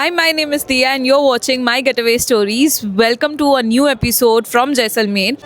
Hi, my name is Tia, and you're watching My Getaway Stories. Welcome to a new episode from Jaisalmer.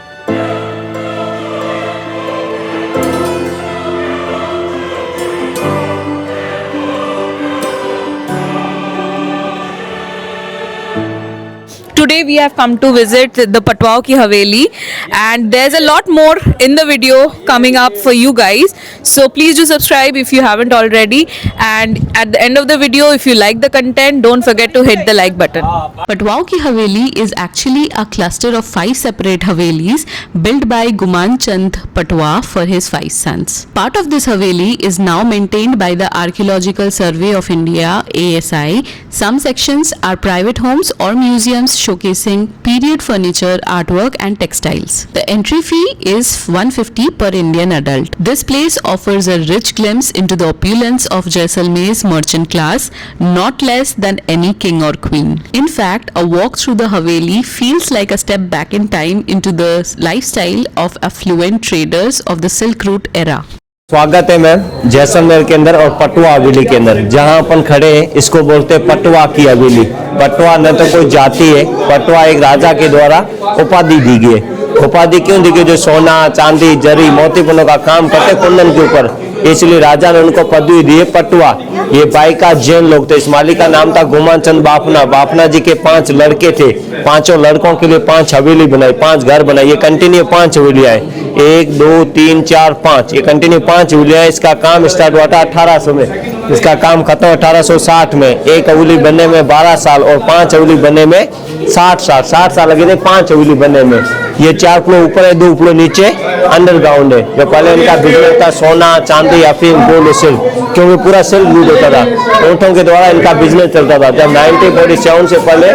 Today we have come to visit the Patwao ki Haveli, and there's a lot more in the video coming up for you guys. So please do subscribe if you haven't already, and at the end of the video, if you like the content, don't forget to hit the like button. Patwao ki Haveli is actually a cluster of 5 separate Havelis built by Guman Chand Patwa for his 5 sons. Part of this Haveli is now maintained by the Archaeological Survey of India ASI. Some sections are private homes or museums showcasing period furniture, artwork and textiles. The entry fee is 150 per Indian adult. This place offers a rich glimpse into the opulence of Jaisalmer's merchant class, not less than any king or queen. In fact, a walk through the Haveli feels like a step back in time into the lifestyle of affluent traders of the Silk Route era. स्वागत है ma'am Jaisalmer के अंदर और पटवा हवेली के अंदर। जहां अपन खड़े हैं इसको बोलते हैं पटवा की हवेली। पटवा न तो कोई जाति है, पटवा एक राजा के द्वारा उपाधि दी गई है। उपाधि क्यों दी गई? जो सोना चांदी जरी मोतीपुरों का काम करते कुंदन के ऊपर, इसलिए राजा ने उनको पदवी दी है पटवा। ये बाइका जैन लोग थे। इस मालिक का नाम था गुमान चंद बाफना। बाफना जी के 5 लड़के थे। 5 लड़कों के लिए 5 हवेली बनाई, 5 घर बनाई। ये कंटिन्यू 5 हवेलियां है, 1 2 3 4 5, ये कंटिन्यू 5 हवेलियां है। इसका काम स्टार्ट हुआ था 1800 में, इसका काम खत्म 1860 में। एक हवेली बनने में 12 साल और 5 हवेली बनने में 60 साल लगे थे 5 हवेली बनने में। ये 4 फ्लोर ऊपर है, 2 फ्लोर नीचे अंडरग्राउंड है। जो पहले इनका बिजनेस था सोना चांदी अफीम गोल्ड सिल्क, क्योंकि पूरा सिल्क लूट होता था, ऊँटों के द्वारा इनका बिजनेस चलता था। जब 1947 से पहले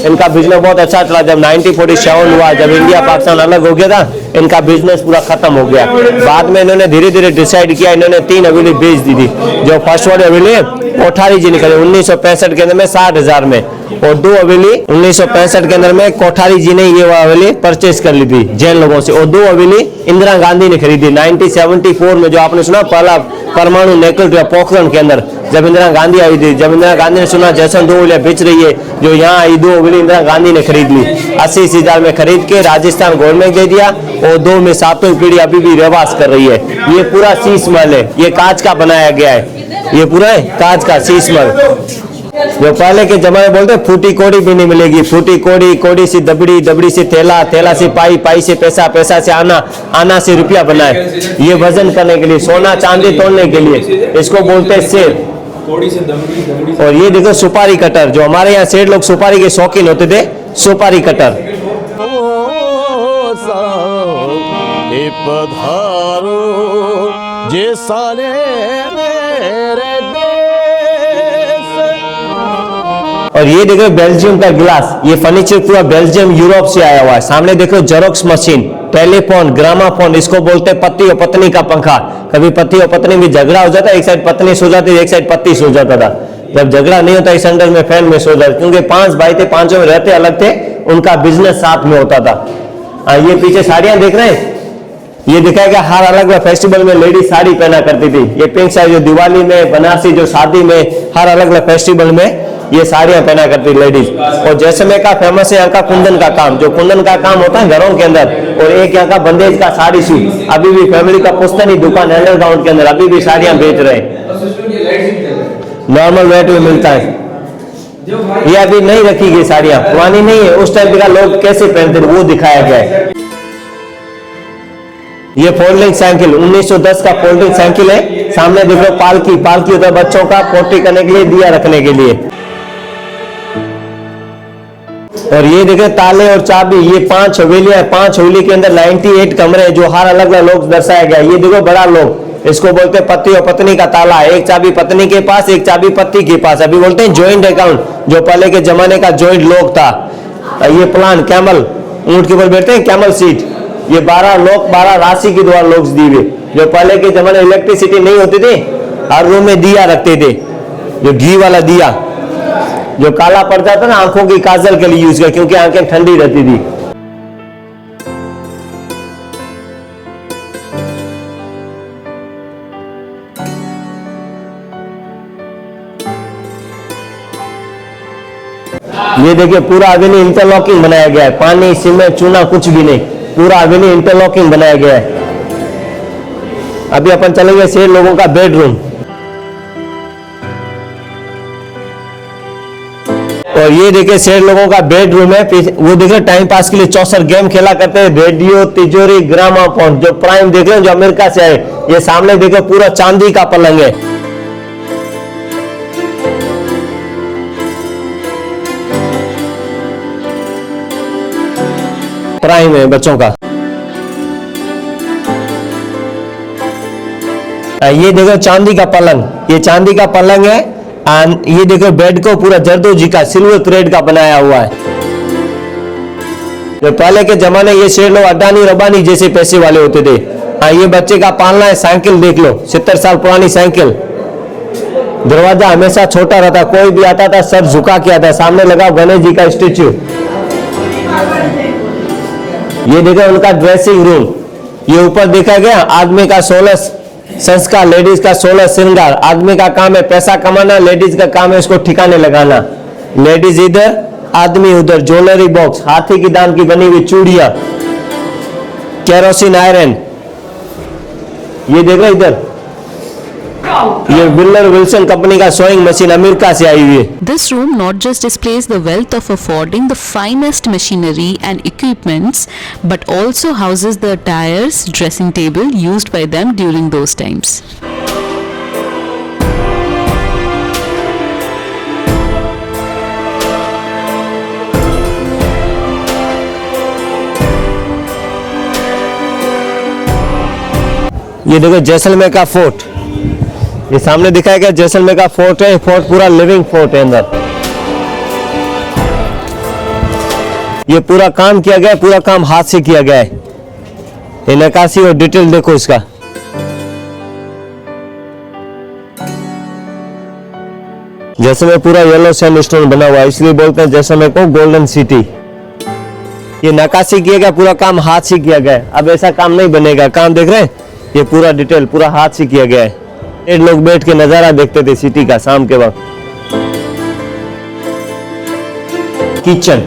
इनका बिजनेस बहुत अच्छा चला। जब 1947 हुआ, जब इंडिया पाकिस्तान अलग हो गया था, इनका बिजनेस पूरा खत्म हो गया। बाद में इन्होंने धीरे धीरे डिसाइड किया, इन्होंने 3 हवेली बेच दी थी। जो फर्स्ट वाली हवेली कोठारी जी निकले 1965 के अंदर में 60,000 में, और 2 हवेली 1965 के अंदर में कोठारी जी ने ये हवेली परचेज कर ली थी जैन लोगों से, और 2 हवेली इंदिरा गांधी ने खरीदी 1974 में। जो आपने सुना पहला परमाणु न्यूक्लियर पोखरण के अंदर जब इंदिरा गांधी आई थी, जब इंदिरा गांधी ने सुना जैसन 2 हवेलियां बेच रही है, जो यहाँ आई 2 हवेली इंदिरा गांधी ने खरीद ली। 80,000 में खरीद के राजस्थान गवर्नमेंट दे दिया, और 2 में 7वीं पीढ़ी अभी भी रहवास कर रही है। ये पूरा शीश महल है, ये कांच का बनाया गया है। ये पूरा है कांच का शीश महल। जो पहले के जमाने बोलते फूटी कोड़ी भी नहीं मिलेगी। फूटी कोड़ी, कोड़ी से दबड़ी, दबड़ी से थैला, थैला से पाई, पाई से पैसा, पैसा से आना, आना से रुपया बनाए। ये वजन करने के लिए, सोना चांदी तोड़ने के लिए, इसको बोलते हैं सेर। और ये देखो सुपारी कटर, जो हमारे यहाँ सेठ लोग सुपारी के शौकीन होते थे, सुपारी कटर। और ये देखो बेल्जियम का गिलास, ये फर्नीचर पूरा बेल्जियम यूरोप से आया हुआ है। सामने देखो जेरोक्स मशीन, टेलीफोन, ग्रामाफोन, इसको बोलते हैं पति और पत्नी का पंखा। कभी पति और पत्नी में झगड़ा हो जाता, एक साइड पत्नी सो जाती, एक साइड पति सो जाता था। जब झगड़ा नहीं होता इस अंडर में फैन में सो जाते, क्योंकि 5 भाई थे, 5 में रहते अलग थे, उनका बिजनेस साथ में होता था। ये पीछे साड़ियां देख रहे हैं, ये दिखाया गया हर अलग अलग फेस्टिवल में लेडी साड़ी पहना करती थी। ये पिंक साड़ी जो दिवाली में, बनारसी जो शादी में, हर अलग अलग फेस्टिवल में ये साड़ियां पहना करती लेडीज। और जैसलमेर का फेमस है यहाँ का कुंदन का काम। जो कुंदन का काम होता है घरों के अंदर, और एक यहाँ का बंदेज का साड़ी सूट। अभी भी फैमिली का पुस्तनी दुकान अंडरग्राउंड के अंदर अभी भी साड़ियां बेच रहे हैं, नॉर्मल रेट में मिलता है। ये अभी नहीं रखी गई साड़ियां, पुरानी नहीं है, उस टाइम का लोग कैसे पहनते थे वो दिखाया गया है। ये फोल्डिंग साइकिल 1910 का फोल्डिंग साइकिल है। सामने देखो पालकी, पालकी होता है बच्चों का पोटी करने के लिए, दिया रखने के लिए। और ये देखे ताले और चाबी, ये 5 हवेलियां है। 5 हवेली के अंदर 98 कमरे जो हर अलग अलग लोग दर्शाया गया। ये देखो बड़ा लोग, इसको बोलते हैं पति और पत्नी का ताला। एक चाबी पत्नी के पास, एक चाबी पति के पास। अभी बोलते हैं ज्वाइंट अकाउंट, जो पहले के जमाने का ज्वाइंट लोग था। ये प्लान कैमल, ऊंट के ऊपर बैठते हैं कैमल सीट। ये 12 लोग, 12 राशि के द्वारा लोग दी हुए। जो पहले के जमाने इलेक्ट्रिसिटी नहीं होती थी, हर रूम में दिया रखते थे, जो घी वाला दिया, जो काला पड़ जाता ना आंखों की काजल के लिए यूज किया, क्योंकि आंखें ठंडी रहती थी। ये देखिए पूरा हवेली इंटरलॉकिंग बनाया गया है, पानी सीमेंट चूना कुछ भी नहीं, पूरा हवेली इंटरलॉकिंग बनाया गया है। अभी अपन चलेंगे सेठ लोगों का बेडरूम। और ये देखिए सेठ लोगों का बेडरूम है, वो देखिए टाइम पास के लिए 64 गेम खेला करते हैं, रेडियो, तिजोरी, ग्रामाफोन, जो प्राइम देख रहे हैं जो अमेरिका से आए। ये सामने देखो पूरा चांदी का पलंग है। प्राइम है बच्चों का। ये देखो चांदी का पलंग, ये चांदी का पलंग है। ये देखो बेड को पूरा जरदोजी का सिल्वर थ्रेड का बनाया हुआ है। तो पहले के जमाने ये शेर लोग अडानी रबानी जैसे पैसे वाले होते थे। ये बच्चे का पालना है। साइकिल देख लो, 70 साल पुरानी साइकिल। दरवाजा हमेशा छोटा रहता, कोई भी आता था सब झुका के आता। सामने लगा गणेश जी का स्टेच्यू। ये देखो उनका ड्रेसिंग रूम। ये ऊपर देखा गया आदमी का 16 संस्कार, लेडीज का 16 श्रृंगार। आदमी का काम है पैसा कमाना, लेडीज का काम है इसको ठिकाने लगाना। लेडीज इधर, आदमी उधर। ज्वेलरी बॉक्स, हाथी की दान की बनी हुई चूड़ियां, केरोसिन आयरन। ये देखो इधर, ये विलर विल्सन कंपनी का सोइंग मशीन अमेरिका से आई हुई है। This room not just displays the wealth of affording the finest machinery and equipments, but also houses the tires, dressing table used by them during those times. ये देखो जैसलमेर का fort, ये सामने दिखाया गया जैसलमेर का फोर्ट है। फोर्ट पूरा लिविंग फोर्ट है अंदर। ये पूरा काम किया गया है, पूरा काम हाथ से किया गया है। ये नक्काशी और डिटेल देखो इसका। जैसलमेर पूरा येलो सैंडस्टोन बना हुआ है, इसलिए बोलते हैं जैसलमेर को गोल्डन सिटी। ये नक्काशी किया गया, पूरा काम हाथ से किया गया है। अब ऐसा काम नहीं बनेगा। काम देख रहे हैं, ये पूरा डिटेल पूरा हाथ से किया गया है। लोग बैठ के नजारा देखते थे सिटी का शाम के वक्त। किचन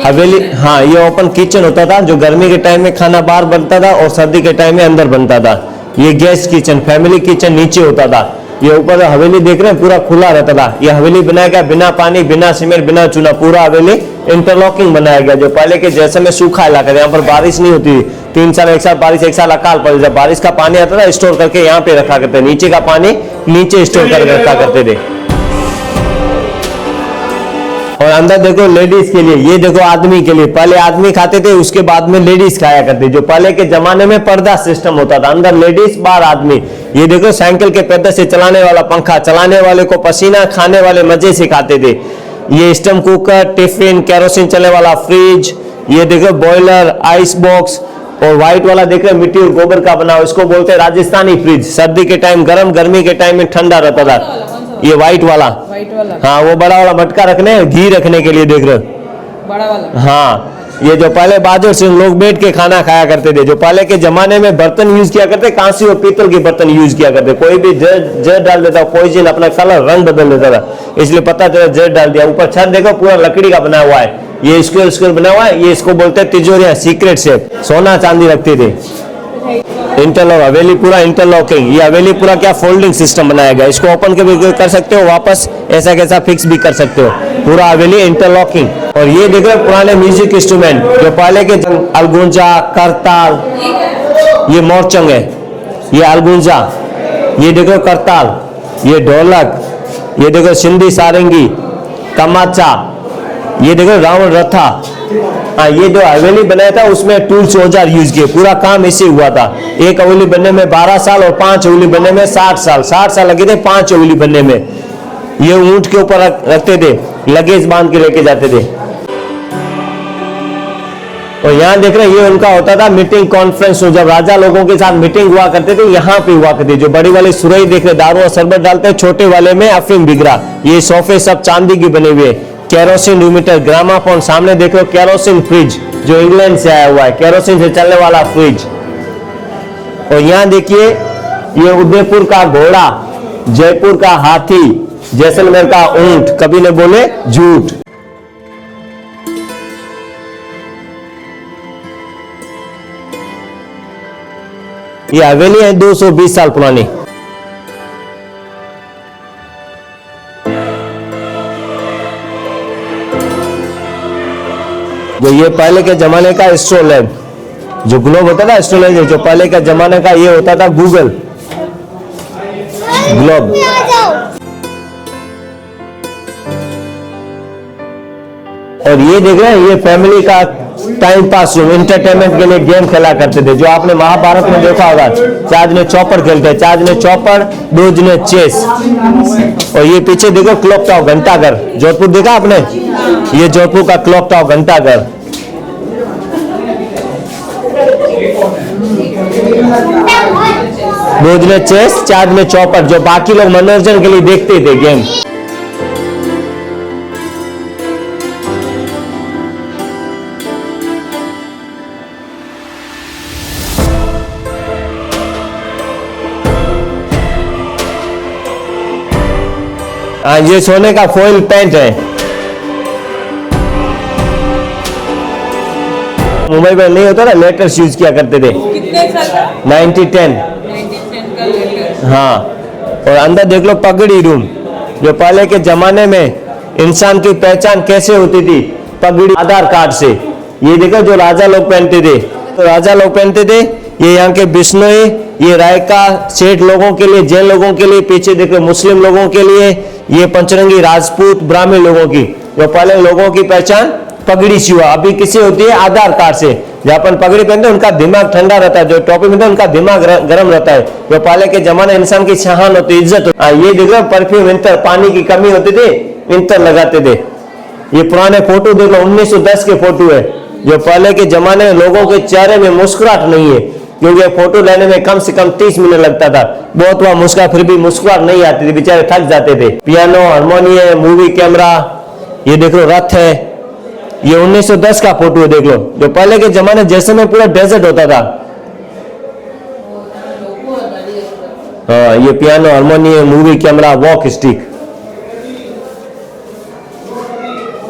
हवेली, हाँ ये ओपन किचन होता था, जो गर्मी के टाइम में खाना बाहर बनता था और सर्दी के टाइम में अंदर बनता था। ये गेस्ट किचन, फैमिली किचन नीचे होता था। ये ऊपर हवेली देख रहे हैं पूरा खुला रहता था। ये हवेली बनाया गया बिना पानी, बिना सीमेंट, बिना चूना। पूरा हवेली इंटरलॉकिंग बनाया गया। जो पहले के जैसे में सूखा इलाका था, यहाँ पर बारिश नहीं होती। 3 साल एक साल बारिश, एक साल अकाल पड़ जाता। बारिश का पानी आता था स्टोर करके यहाँ पे रखा करते, नीचे का पानी नीचे स्टोर करके रखा करते थे। और अंदर देखो लेडीज के लिए, ये देखो आदमी के लिए। पहले आदमी खाते थे, उसके बाद में लेडीज खाया करते। जो पहले के जमाने में पर्दा सिस्टम होता था, अंदर लेडीज बाहर आदमी। ये देखो साइकिल के पैदल से चलाने वाला पंखा, चलाने वाले को पसीना, खाने वाले मजे से खाते थे। ये स्टम कुकर, टिफिन, केरोसिन चलने वाला फ्रिज। ये देखो बॉयलर, आइस बॉक्स। और व्हाइट वाला देख रहे मिट्टी और गोबर का बना हुआ, इसको बोलते हैं राजस्थानी फ्रिज। सर्दी के टाइम गर्म, गर्मी के टाइम में ठंडा रहता था। ये व्हाइट वाला, हाँ वो बड़ा वाला मटका रखने, घी रखने के लिए देख रहे बड़ा वाला। हाँ ये जो पहले बाजू से लोग बैठ के खाना खाया करते थे। जो पहले के जमाने में बर्तन यूज किया करते, कांसी और पीतल के बर्तन यूज किया करते। कोई भी जर डाल देता, पॉइजन अपना कलर रंग बदल देता था, इसलिए पता चला जर डाल दिया। ऊपर छत देखो पूरा लकड़ी का बना हुआ है। ये स्क्वायर बना हुआ है। ये इसको बोलते हैं तिजोरियां, सीक्रेट शेप। सोना चांदी रखते थे। इंटरलॉक हवेली पूरा इंटरलॉकिंग। ये हवेली पूरा क्या फोल्डिंग सिस्टम बनाया गया। इसको ओपन कर सकते हो, वापस ऐसा कैसा फिक्स भी कर सकते हो। पूरा हवेली इंटरलॉकिंग। और ये देखो पुराने म्यूजिक इंस्ट्रूमेंट, जो पहले के अलगुंजा, करताल, ये मोरचंग है, ये अलगुंजा, ये देखो करताल, ये ढोलक, ये देखो सिंधी सारंगी, तमाचा, ये देखो रावण रथा। हाँ ये जो हवेली बनाया था उसमें टूल्स औजार यूज किए। पूरा काम इसे हुआ था। एक हवेली बनने में 12 साल और 5 हवेली बनने में 60 साल। 60 साल लगे थे 5 हवेली बनने में। ये ऊंट के ऊपर रखते थे, लगेज बांध के लेके जाते थे। और यहाँ देख रहे हैं, ये उनका होता था मीटिंग कॉन्फ्रेंस। जब राजा लोगों के साथ मीटिंग हुआ करते थे, यहाँ पे हुआ करती। जो बड़ी वाली सुरई देख रहे, दारू और शरबत डालते हैं, छोटे वाले में अफीम बिगड़ा। ये सोफे सब चांदी के बने हुए। केरोसिन रूमीटर, ग्रामाफोन। सामने देख लो केरोसिन फ्रिज, जो इंग्लैंड से आया हुआ है, केरोसिन से चलने वाला फ्रिज। और यहाँ देखिए, ये उदयपुर का घोड़ा, जयपुर का हाथी, जैसलमेर का ऊंट, कभी न बोले झूठ। ये हवेली है 220 साल पुरानी। जो ये पहले के जमाने का एस्ट्रोलैब, जो ग्लोब होता था एस्ट्रोलैब, जो पहले का जमाने का ये होता था गूगल ग्लोब। और ये देख रहे हैं, ये फैमिली का टाइम पास रूम, एंटरटेनमेंट के लिए गेम खेला करते थे, जो आपने महाभारत में देखा होगा। 4 जने चौपड़ खेलते हैं, 4 जने चौपड़, 2 जने चेस। और ये पीछे देखो क्लॉक टावर, घंटाघर, जोधपुर देखा आपने, ये जोधपुर का क्लॉक टावर, घंटाघर। दो जने चेस, 4 जने चौपड़, जो बाकी लोग मनोरंजन के लिए देखते थे गेम। ये सोने का फॉइल पेंट है। मुंबई में नहीं होता ना, लेटर्स यूज किया करते थे। कितने साल का? 9010। 1910 का लेटर। हाँ, और अंदर देख लो पगड़ी रूम, जो पहले के जमाने में इंसान की पहचान कैसे होती थी, पगड़ी आधार कार्ड से। ये देखो जो राजा लोग पहनते थे, तो राजा लोग पहनते थे। ये यहाँ के बिश्नोई, ये रायका सेठ लोगों के लिए, जैन लोगों के लिए, पीछे देखो मुस्लिम लोगों के लिए, ये पंचरंगी राजपूत ब्राह्मण लोगों की, जो पहले लोगों की पहचान पगड़ी से हुआ। अभी किसी होती है आधार कार्ड से। जहाँ अपन पगड़ी पहनते हैं उनका दिमाग ठंडा रहता है, जो टोपी में उनका दिमाग गर्म रहता है। जो पहले के जमाने इंसान की शान होती, इज्जत होती। ये देखो परफ्यूम, विंटर, पानी की कमी होती थी, विंटर लगाते थे। ये पुराने फोटो देख लो, 1910 के फोटो है। जो पहले के जमाने में लोगों के चेहरे में मुस्कुराहट नहीं है, क्योंकि फोटो लेने में कम से कम 30 मिनट लगता था। बहुत हुआ मुस्कुरा, फिर भी मुस्कुराहट नहीं आती थी, बेचारे थक जाते थे। पियानो, हारमोनियम, मूवी कैमरा, ये देख लो रथ है। ये 1910 का फोटो है, देख लो। जो पहले के जमाने जैसे में पूरा डेजर्ट होता था। हाँ, ये piano, harmonium, movie camera, walk stick.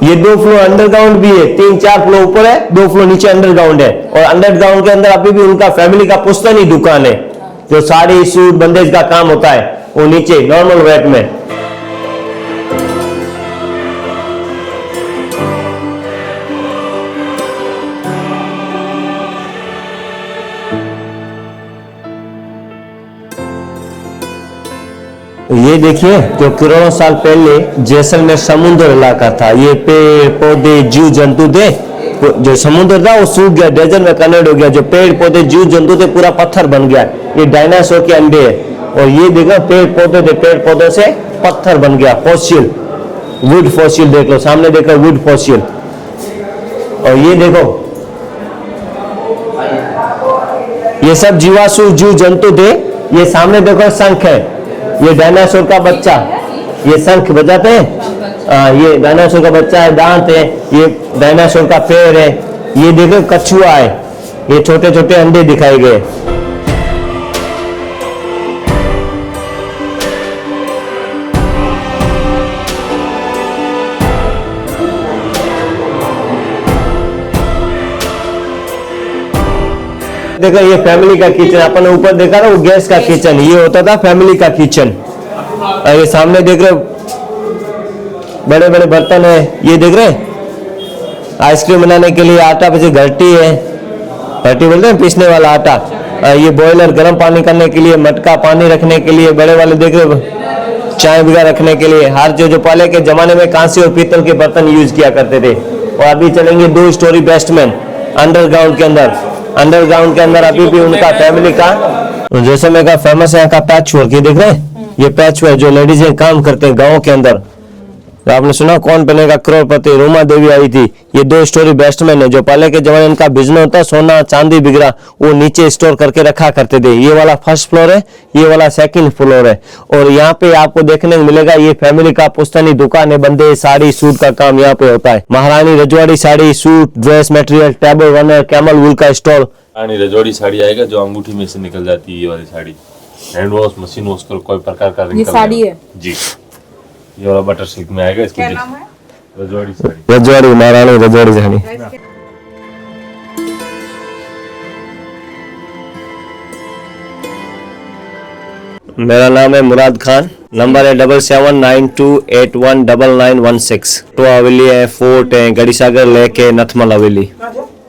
ये 2 फ्लोर अंडरग्राउंड भी है, 3-4 फ्लोर ऊपर है, 2 फ्लोर नीचे अंडरग्राउंड है। और अंडरग्राउंड के अंदर अभी भी उनका फैमिली का पुश्तैनी दुकान है, जो साड़ी, सूट, बंदेज का काम होता है, वो नीचे नॉर्मल रेट में। ये देखिए, जो करोड़ों साल पहले जैसलमेर समुद्र इलाका था। ये पेड़ पौधे जीव जंतु थे, जो समुद्र था वो सूख गया, डेजर्ट में कन्वर्ट हो गया। जो पेड़ पौधे जीव जंतु थे पूरा पत्थर बन गया। ये डायनासोर के अंडे है। और ये देखो पेड़ पौधे थे, पेड़ पौधों से पत्थर बन गया, फॉसिल, वुड फॉसिल देख लो, सामने देखो वुड फॉसिल। और ये देखो, ये सब जीवाश्म जीव जंतु थे। ये सामने देखो शंख है, ये डायनासोर का बच्चा, ये शंख बजाते हैं। ये डायनासोर का बच्चा है, दांत है। ये डायनासोर का पैर है। ये देखो कछुआ है, ये छोटे छोटे अंडे दिखाए गए। देखो ये फैमिली का किचन, अपन ने ऊपर देखा ना वो गैस का किचन, ये होता था फैमिली का किचन। ये सामने देख रहे बड़े बड़े बर्तन है, ये देख रहे आइसक्रीम बनाने के लिए आटा, पीछे घटी है, घटी बोलते हैं पीसने वाला आटा। ये बॉयलर गर्म पानी करने के लिए, मटका पानी रखने के लिए, बड़े वाले देख रहे चाय वगैरह रखने के लिए। हर जो पहले के जमाने में कांसे और पीतल के बर्तन यूज किया करते थे। और अभी चलेंगे 2 स्टोरी बेसमेंट अंडरग्राउंड के अंदर। अंडरग्राउंड के अंदर अभी भी उनका फैमिली का, जैसलमेर का फेमस है का पैच वर्क। ये देख रहे हैं, ये पैच वर्क जो लेडीज काम करते हैं गाँव के अंदर। तो आपने सुना कौन बनेगा करोड़पति, रोमा देवी आई थी। ये 2 स्टोरी बेसमेंट है। जो पहले के जमाने इनका बिजनेस होता, सोना चांदी बिगड़ा, वो नीचे स्टोर करके रखा करते थे। ये वाला फर्स्ट फ्लोर है, ये वाला सेकंड फ्लोर है। और यहाँ पे आपको देखने को मिलेगा ये फैमिली का पुश्तैनी दुकान है, बंदे साड़ी सूट का काम यहाँ पे होता है। महारानी रजवाड़ी sari, suit, dress material, table runner, camel wool का स्टॉल। रानी रजवाड़ी साड़ी आएगा जो अंगूठी में से निकल जाती है, ये वाली sari hand wash, machine wash कर कोई प्रकार का ये साड़ी है जी। ये वाला बटर सिल्क में आएगा। इसको क्या नाम है? रजवाड़ी साड़ी। रजवाड़ी, महारानी रजवाड़ी साड़ी। मेरा नाम है मुराद खान, नंबर है 7792819916। तो हवेली है, फोर्ट है, गढ़ी सागर लेक है, नथमल हवेली।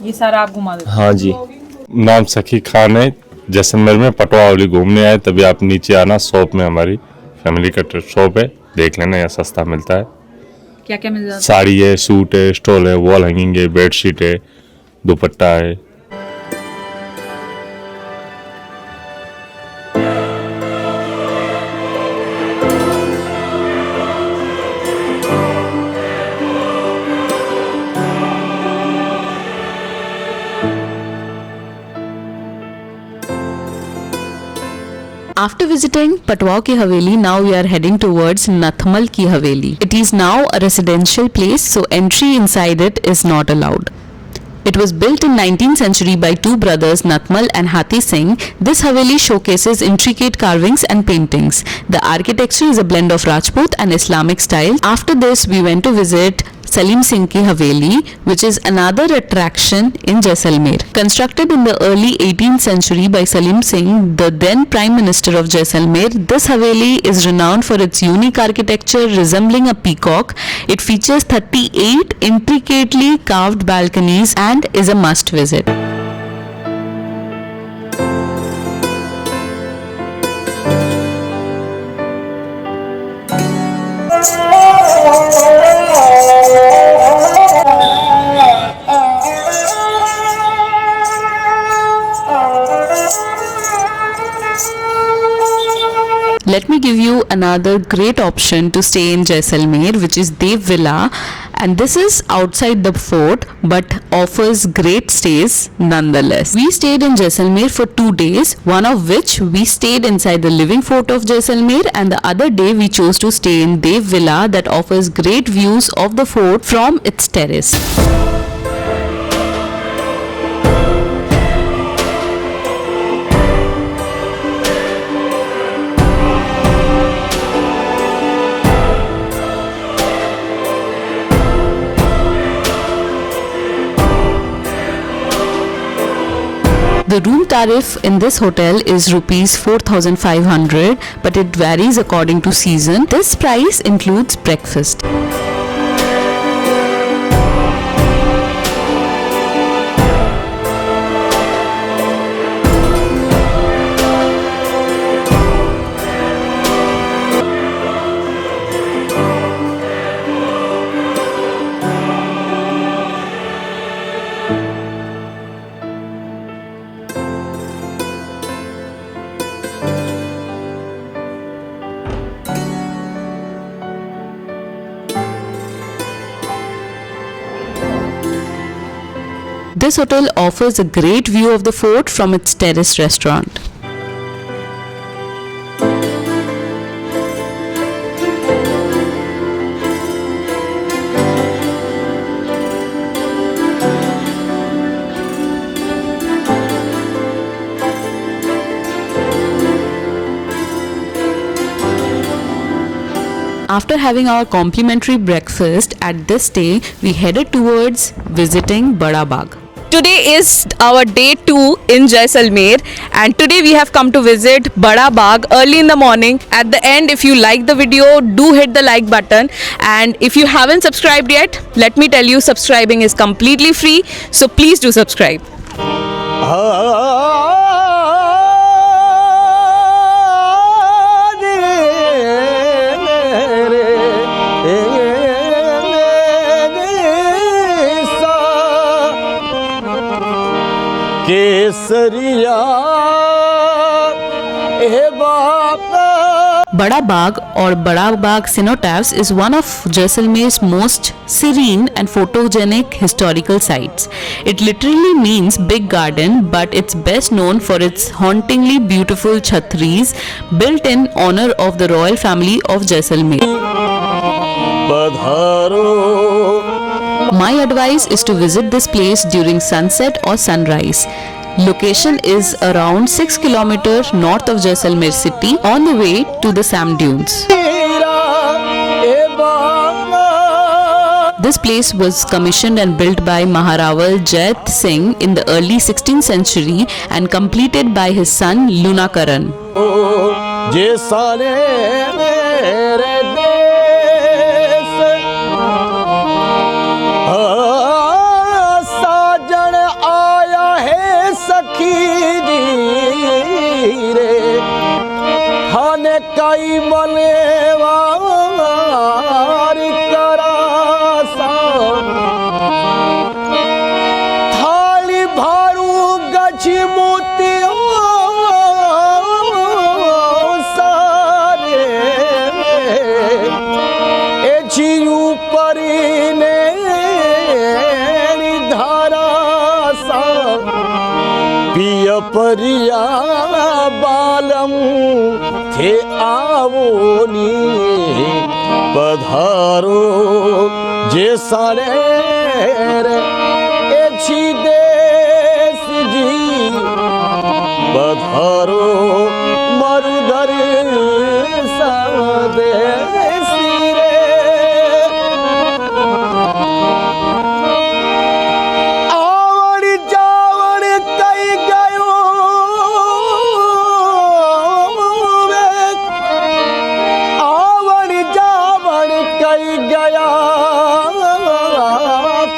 ये सारा आप घुमा देते हाँ जी। नाम सखी खान है, जैसलमेर में पटवा हवेली घूमने आए तभी आप नीचे आना, शॉप में हमारी फैमिली का शॉप है, देख लेना, यहाँ सस्ता मिलता है। क्या क्या मिल जाता साड़ी है, सूट है, स्टॉल है, वॉल हैंगिंग है, बेडशीट है, दुपट्टा है। After visiting Patwa Ki Haveli, now we are heading towards Nathmal Ki Haveli. It is now a residential place, so entry inside it is not allowed. It was built in 19th century by two brothers Nathmal and Hathi Singh. This Haveli showcases intricate carvings and paintings. The architecture is a blend of Rajput and Islamic style. After this, we went to visit Salim Singh Ki Haveli, which is another attraction in Jaisalmer. Constructed in the early 18th century by Salim Singh, the then Prime Minister of Jaisalmer, this Haveli is renowned for its unique architecture resembling a peacock. It features 38 intricately carved balconies and is a must visit. Let me give you another great option to stay in Jaisalmer, which is Dev Villa, and this is outside the fort but offers great stays nonetheless. We stayed in Jaisalmer for 2 days, one of which we stayed inside the living fort of Jaisalmer, and the other day we chose to stay in Dev Villa that offers great views of the fort from its terrace. The room tariff in this hotel is rupees 4,500, but it varies according to season. This price includes breakfast. This hotel offers a great view of the fort from its terrace restaurant. After having our complimentary breakfast at this stay, we headed towards visiting Bada Bagh. Today is our day 2 in Jaisalmer, and today we have come to visit Bada Bagh early in the morning. At the end, if you like the video, do hit the like button, and if you haven't subscribed yet, let me tell you, subscribing is completely free, so please do subscribe. Kesariya A Baba. Bada Bagh or Bada Bagh Cenotaphs is one of Jaisalmer's most serene and photogenic historical sites. It literally means big garden, but it's best known for its hauntingly beautiful chhatris built in honor of the royal family of Jaisalmer. My advice is to visit this place during sunset or sunrise. Location is around 6 km north of Jaisalmer city on the way to the sand dunes. This place was commissioned and built by Maharaja Jait Singh in the early 16th century and completed by his son Lunakaran. जे सारे मेरे देश साजन आया है सखी जी रे खाने कई मलेवार करासा थाली भारू गछ मोतियों सारे ए जीऊ परी ने धारा सा पिय परिया बालम थे आवोनी पधारो जे सारे एछी देश जी पधारो मरुधर सदेसी रे आवड़ जावड़ कई गयो आवड़ जावड़ कई गया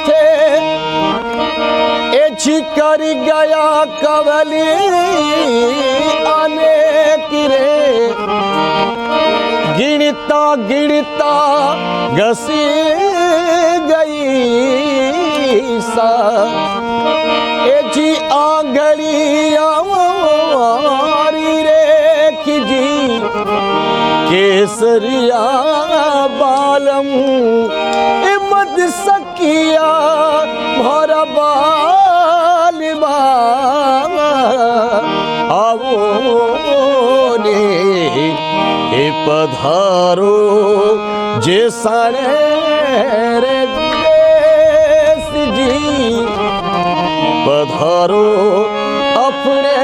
थे एछी कर गया कवली अनेक रे गिनता गिनता घसी गई सा एछी आंगलियां रे खिजी केसरिया बालम मत सकिया भरा बालिमा आवो ने हे पधारो जे सारे रे देश जी पधारो अपने